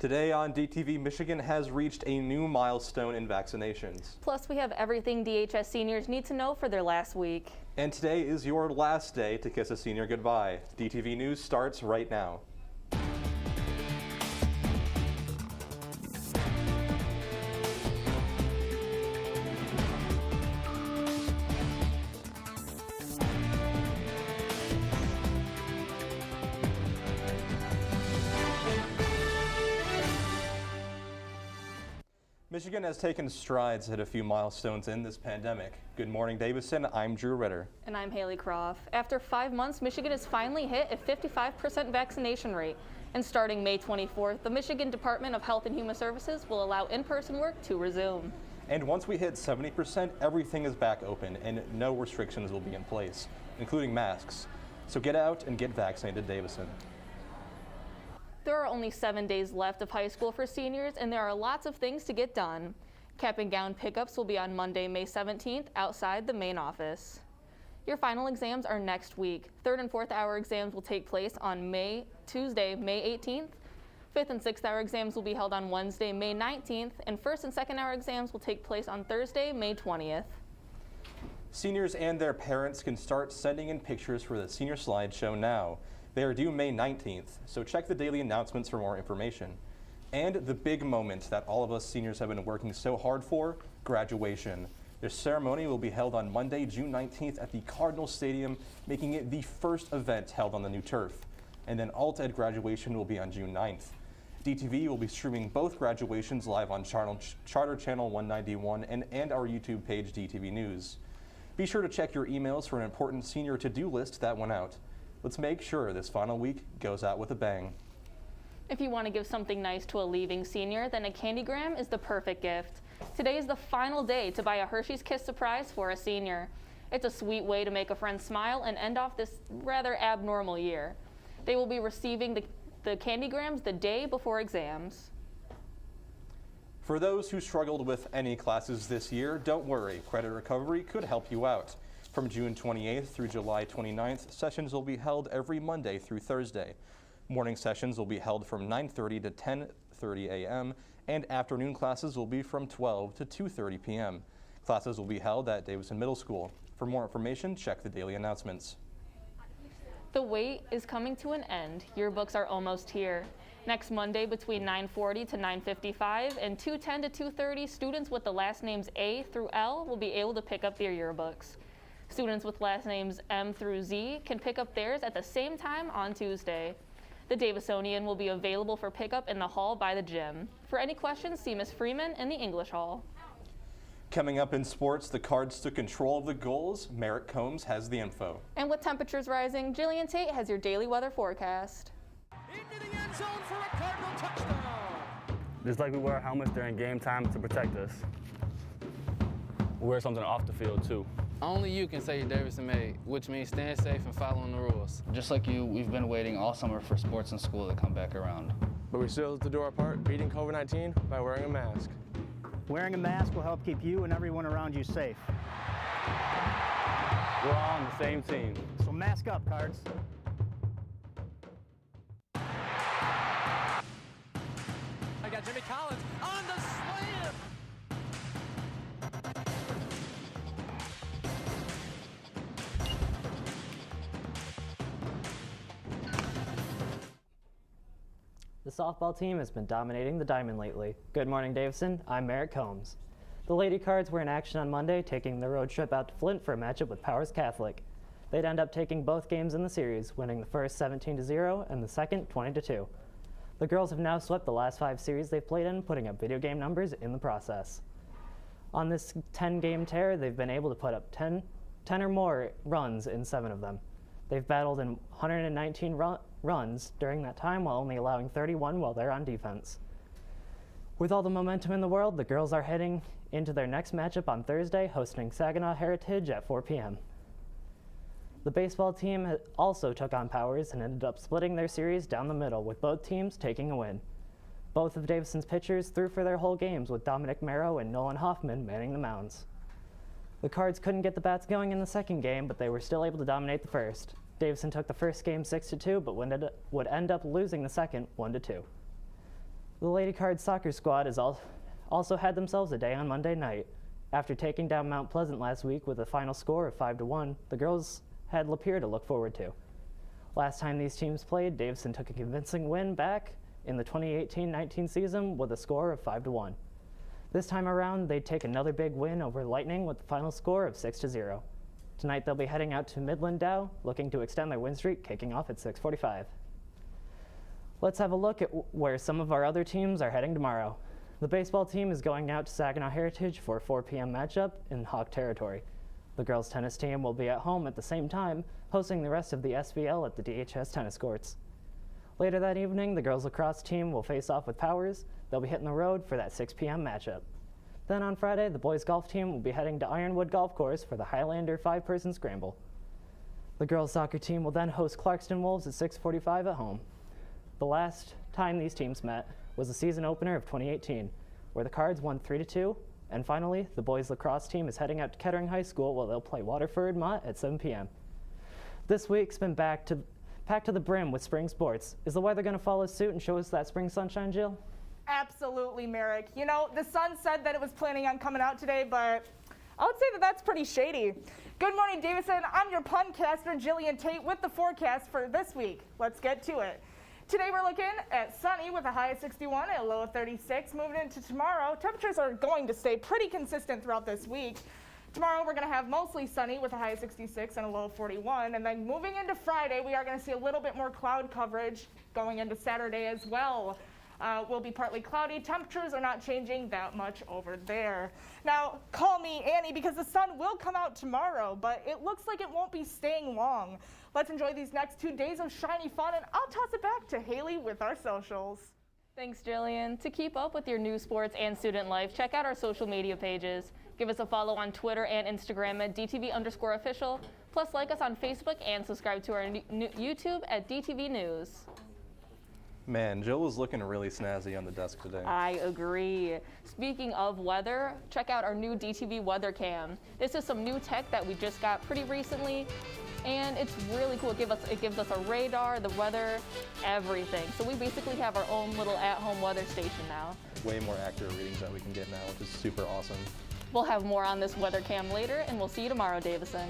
Today on DTV, Michigan has reached a new milestone in vaccinations. Plus, we have everything DHS seniors need to know for their last week. And today is your last day to kiss a senior goodbye. DTV News starts right now. Michigan has taken strides to hit a few milestones in this pandemic. Good morning, Davison. I'm Drew Ritter. And I'm Haley Croft. After 5 months, Michigan has finally hit a 55% vaccination rate. And starting May 24th, the Michigan Department of Health and Human Services will allow in-person work to resume. And once we hit 70%, everything is back open and no restrictions will be in place, including masks. So get out and get vaccinated, Davison. There are only 7 days left of high school for seniors, and there are lots of things to get done. Cap and gown pickups will be on Monday, May 17th, outside the main office. Your final exams are next week. 3rd and 4th hour exams will take place on Tuesday, May 18th. 5th and 6th hour exams will be held on Wednesday, May 19th, and 1st and 2nd hour exams will take place on Thursday, May 20th. Seniors and their parents can start sending in pictures for the senior slideshow now. They are due May 19th, so check the daily announcements for more information. And the big moment that all of us seniors have been working so hard for, graduation. Their ceremony will be held on Monday, June 19th at the Cardinal Stadium, making it the first event held on the new turf. And then Alt-Ed graduation will be on June 9th. DTV will be streaming both graduations live on Charter Channel 191 and our YouTube page, DTV News. Be sure to check your emails for an important senior to-do list that went out. Let's make sure this final week goes out with a bang. If you want to give something nice to a leaving senior, then a Candygram is the perfect gift. Today is the final day to buy a Hershey's Kiss surprise for a senior. It's a sweet way to make a friend smile and end off this rather abnormal year. They will be receiving the Candygrams the day before exams. For those who struggled with any classes this year, don't worry, Credit Recovery could help you out. From June 28th through July 29th, sessions will be held every Monday through Thursday. Morning sessions will be held from 9:30 to 10:30 a.m. and afternoon classes will be from 12 to 2:30 p.m. Classes will be held at Davison Middle School. For more information, check the daily announcements. The wait is coming to an end. Yearbooks are almost here. Next Monday between 9:40 to 9:55 and 2:10 to 2:30, students with the last names A through L will be able to pick up their yearbooks. Students with last names M through Z can pick up theirs at the same time on Tuesday. The Davisonian will be available for pickup in the hall by the gym. For any questions, see Ms. Freeman in the English hall. Coming up in sports, the Cards took control of the goals. Merritt Combs has the info. And with temperatures rising, Jillian Tate has your daily weather forecast. Into the end zone for a Cardinal touchdown. Just like we wear helmets during game time to protect us, we wear something off the field too. Only you can say you're Davison made, which means staying safe and following the rules. Just like you, we've been waiting all summer for sports and school to come back around. But we still have to do our part beating COVID-19 by wearing a mask. Wearing a mask will help keep you and everyone around you safe. We're all on the same team. So mask up, Cards. I got Jimmy Collins on the slam. The softball team has been dominating the diamond lately. Good morning, Davison. I'm Merritt Combs. The Lady Cards were in action on Monday, taking the road trip out to Flint for a matchup with Powers Catholic. They'd end up taking both games in the series, winning the first 17-0 and the second 20-2. The girls have now swept the last 5 series they've played in, putting up video game numbers in the process. On this 10-game tear, they've been able to put up 10 or more runs in 7 of them. They've battled in 119 runs during that time while only allowing 31 while they're on defense. With all the momentum in the world, the girls are heading into their next matchup on Thursday, hosting Saginaw Heritage at 4 p.m. The baseball team also took on Powers and ended up splitting their series down the middle, with both teams taking a win. Both of Davison's pitchers threw for their whole games, with Dominic Merrow and Nolan Hoffman manning the mounds. The Cards couldn't get the bats going in the second game, but they were still able to dominate the first. Davison took the first game 6-2, but would end up losing the second 1-2. The Lady Cards soccer squad has also had themselves a day on Monday night. After taking down Mount Pleasant last week with a final score of 5-1, the girls had Lapeer to look forward to. Last time these teams played, Davison took a convincing win back in the 2018-19 season with a score of 5-1. This time around, they'd take another big win over Lightning with the final score of 6-0. Tonight, they'll be heading out to Midland Dow, looking to extend their win streak, kicking off at 6:45. Let's have a look at where some of our other teams are heading tomorrow. The baseball team is going out to Saginaw Heritage for a 4 p.m. matchup in Hawk territory. The girls' tennis team will be at home at the same time, hosting the rest of the SVL at the DHS tennis courts. Later that evening, the girls' lacrosse team will face off with Powers. They'll be hitting the road for that 6 p.m. matchup. Then on Friday, the boys' golf team will be heading to Ironwood Golf Course for the Highlander 5-person scramble. The girls' soccer team will then host Clarkston Wolves at 6:45 at home. The last time these teams met was the season opener of 2018, where the Cards won 3-2. And finally, the boys' lacrosse team is heading out to Kettering High School where they'll play Waterford Mott at 7 p.m. This week's been packed to the brim with spring sports. Is the weather going to follow suit and show us that spring sunshine, Jill? Absolutely, Merrick. You know, the sun said that it was planning on coming out today, but I would say that that's pretty shady. Good morning, Davison. I'm your puncaster, Jillian Tate, with the forecast for this week. Let's get to it. Today we're looking at sunny with a high of 61 and a low of 36. Moving into tomorrow, temperatures are going to stay pretty consistent throughout this week. Tomorrow we're going to have mostly sunny with a high of 66 and a low of 41. And then moving into Friday, we are going to see a little bit more cloud coverage going into Saturday as well. Will be partly cloudy. Temperatures are not changing that much over there. Now, call me Annie because the sun will come out tomorrow, but it looks like it won't be staying long. Let's enjoy these next 2 days of shiny fun, and I'll toss it back to Haley with our socials. Thanks, Jillian. To keep up with your news, sports, and student life, check out our social media pages. Give us a follow on Twitter and Instagram at DTV_official. Plus, like us on Facebook and subscribe to our YouTube at DTV News. Man, Jill was looking really snazzy on the desk today. I agree. Speaking of weather, check out our new Dtv Weather Cam. This is some new tech that we just got pretty recently, and it's really cool. It gives us a radar, the weather, everything. So we basically have our own little at-home weather station now. Way more accurate readings that we can get now, which is super awesome. We'll have more on this weather cam later, and we'll see you tomorrow, Davison.